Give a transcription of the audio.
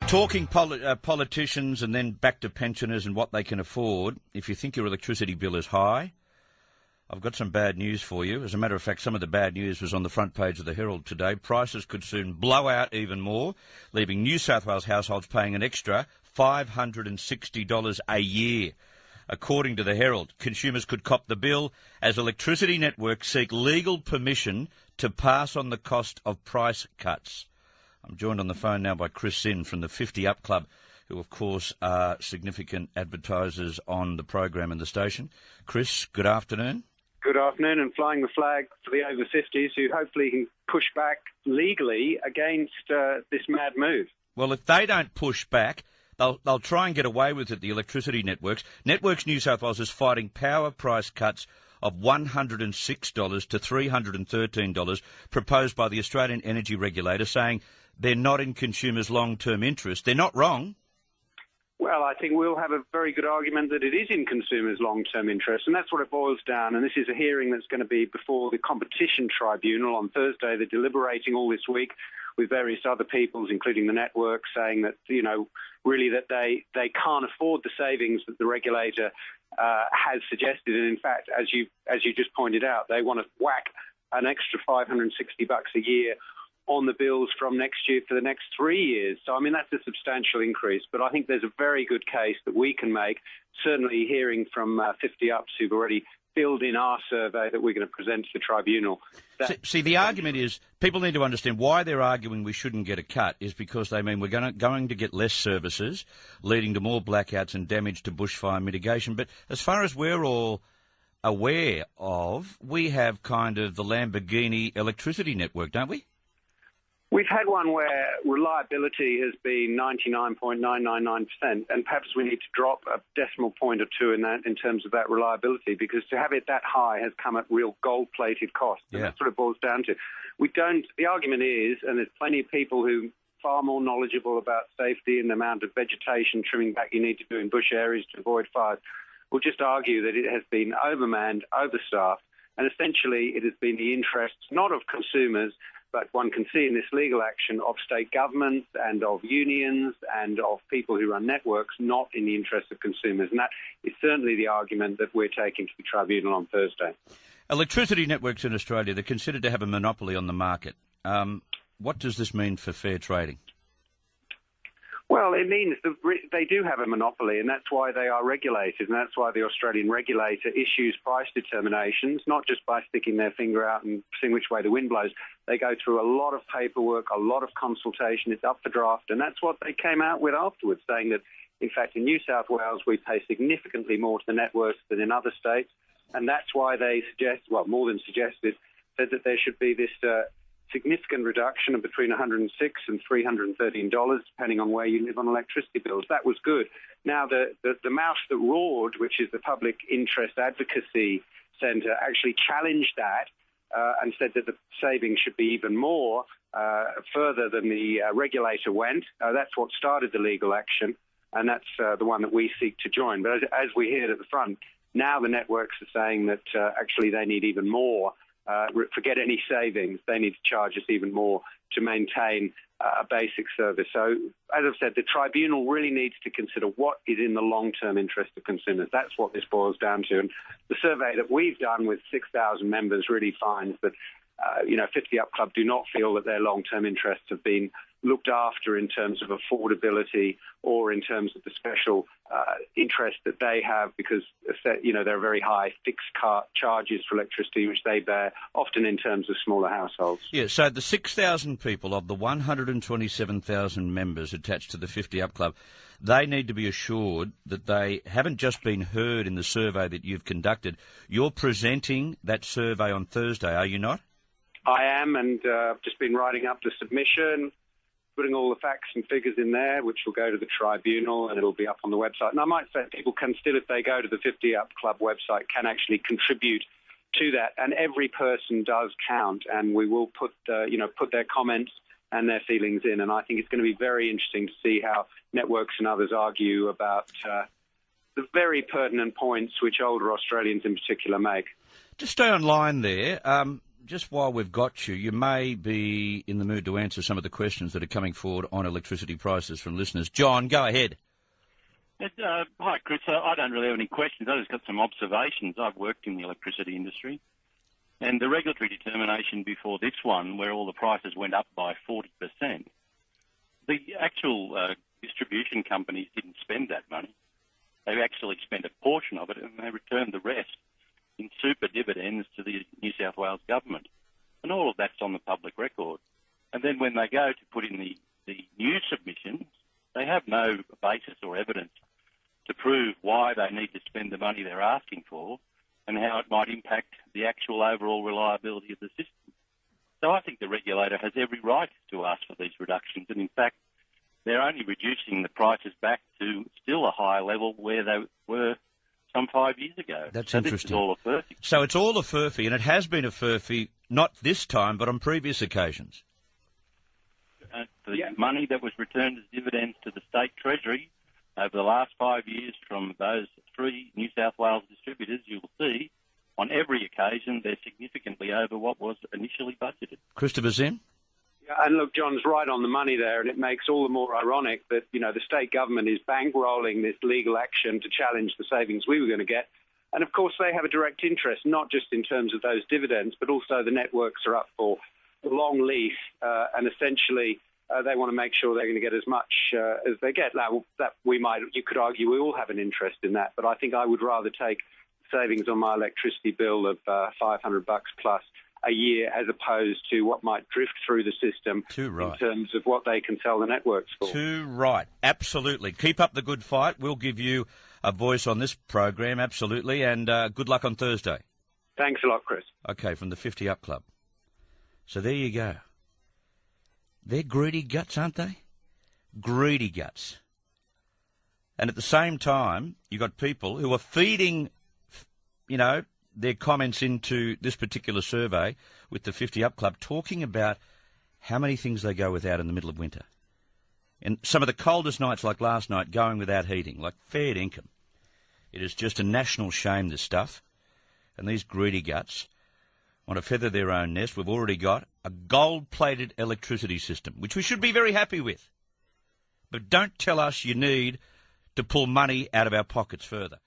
Talking politicians and then back to pensioners and what they can afford, if you think your electricity bill is high, I've got some bad news for you. As a matter of fact, some of the bad news was on the front page of the Herald today. Prices could soon blow out even more, leaving New South Wales households paying an extra $560 a year. According to the Herald, consumers could cop the bill as electricity networks seek legal permission to pass on the cost of price cuts. I'm joined on the phone now by Zinn from the FiftyUp Club, who, of course, are significant advertisers on the program and the station. Chris, good afternoon. Good afternoon, and flying the flag for the over 50s who hopefully can push back legally against this mad move. Well, if they don't push back, they'll try and get away with it, the electricity networks. Networks New South Wales is fighting power price cuts of $106 to $313 proposed by the Australian Energy Regulator, saying they're not in consumers' long-term interest. They're not wrong. Well, I think we'll have a very good argument that it is in consumers' long-term interest, and that's what it boils down. And this is a hearing that's going to be before the Competition Tribunal on Thursday. They're deliberating all this week with various other peoples, including the network, saying that, really that they can't afford the savings that the regulator has suggested. And in fact, as you just pointed out, they want to whack an extra $560 a year on the bills from next year for the next 3 years. So, that's a substantial increase. But I think there's a very good case that we can make, certainly hearing from 50ups who've already filled in our survey that we're going to present to the tribunal. See, the argument is, people need to understand why they're arguing we shouldn't get a cut is because they mean we're going to get less services, leading to more blackouts and damage to bushfire mitigation. But as far as we're all aware of, we have kind of the Lamborghini electricity network, don't we? We've had one where reliability has been 99.999%, and perhaps we need to drop a decimal point or two in that in terms of that reliability, because to have it that high has come at real gold-plated cost, and that's what it boils down to. The argument is, and there's plenty of people who are far more knowledgeable about safety and the amount of vegetation trimming back you need to do in bush areas to avoid fires, will just argue that it has been overmanned, overstaffed, and essentially it has been the interests not of consumers, but one can see in this legal action of state governments and of unions and of people who run networks, not in the interest of consumers. And that is certainly the argument that we're taking to the tribunal on Thursday. Electricity networks in Australia, they're considered to have a monopoly on the market. What does this mean for fair trading? Well, it means that they do have a monopoly, and that's why they are regulated, and that's why the Australian regulator issues price determinations, not just by sticking their finger out and seeing which way the wind blows. They go through a lot of paperwork, a lot of consultation. It's up for draft, and that's what they came out with afterwards, saying that, in fact, in New South Wales, we pay significantly more to the networks than in other states, and that's why they more than suggested, said that there should be this significant reduction of between $106 and $313, depending on where you live on electricity bills. That was good. Now, the mouse that roared, which is the Public Interest Advocacy Centre, actually challenged that and said that the savings should be even more, further than the regulator went. That's what started the legal action, and that's the one that we seek to join. But as we heard at the front, now the networks are saying that actually they need even more. Forget any savings. They need to charge us even more to maintain a basic service. So, as I've said, the tribunal really needs to consider what is in the long-term interest of consumers. That's what this boils down to. And the survey that we've done with 6,000 members really finds that, 50Up Club do not feel that their long-term interests have been looked after in terms of affordability or in terms of the special interest that they have, because, there are very high fixed charges for electricity which they bear, often in terms of smaller households. Yeah, so the 6,000 people of the 127,000 members attached to the 50Up Club, they need to be assured that they haven't just been heard in the survey that you've conducted. You're presenting that survey on Thursday, are you not? I am, and I've just been writing up the submission, putting all the facts and figures in there, which will go to the tribunal, and it'll be up on the website. And I might say people can still, if they go to the 50Up Club website, can actually contribute to that. And every person does count, and we will put their comments and their feelings in. And I think it's going to be very interesting to see how networks and others argue about the very pertinent points which older Australians in particular make. Just stay online there. just while we've got you, you may be in the mood to answer some of the questions that are coming forward on electricity prices from listeners. John, go ahead. Hi, Chris. I don't really have any questions. I just got some observations. I've worked in the electricity industry. And the regulatory determination before this one, where all the prices went up by 40%, the actual distribution companies didn't spend that money. They actually spent a portion of it, and they returned the rest in super dividends to the New South Wales government. And all of that's on the public record. And then when they go to put in the new submissions, they have no basis or evidence to prove why they need to spend the money they're asking for and how it might impact the actual overall reliability of the system. So I think the regulator has every right to ask for these reductions, and in fact, they're only reducing the prices back to still a high level where they were some 5 years ago. That's so interesting. This is all a furphy. So it's all a furphy, and it has been a furphy, not this time, but on previous occasions. The money that was returned as dividends to the state treasury over the last 5 years from those 3 New South Wales distributors, you will see on every occasion they're significantly over what was initially budgeted. Christopher Zinn? Yeah, and look, John's right on the money there, and it makes all the more ironic that, you know, the state government is bankrolling this legal action to challenge the savings we were going to get. And, of course, they have a direct interest, not just in terms of those dividends, but also the networks are up for a long lease, and essentially they want to make sure they're going to get as much as they get. Now, you could argue we all have an interest in that, but I think I would rather take savings on my electricity bill of $500 plus a year as opposed to what might drift through the system in terms of what they can sell the networks for. Too right. Absolutely. Keep up the good fight. We'll give you a voice on this program, absolutely, and good luck on Thursday. Thanks a lot, Chris. Okay, from the 50UP Club. So there you go. They're greedy guts, aren't they? Greedy guts. And at the same time, you've got people who are feeding, you know, their comments into this particular survey with the 50UP Club, talking about how many things they go without in the middle of winter. And some of the coldest nights, like last night, going without heating, like fair income. It is just a national shame, this stuff. And these greedy guts want to feather their own nest. We've already got a gold-plated electricity system, which we should be very happy with. But don't tell us you need to pull money out of our pockets further.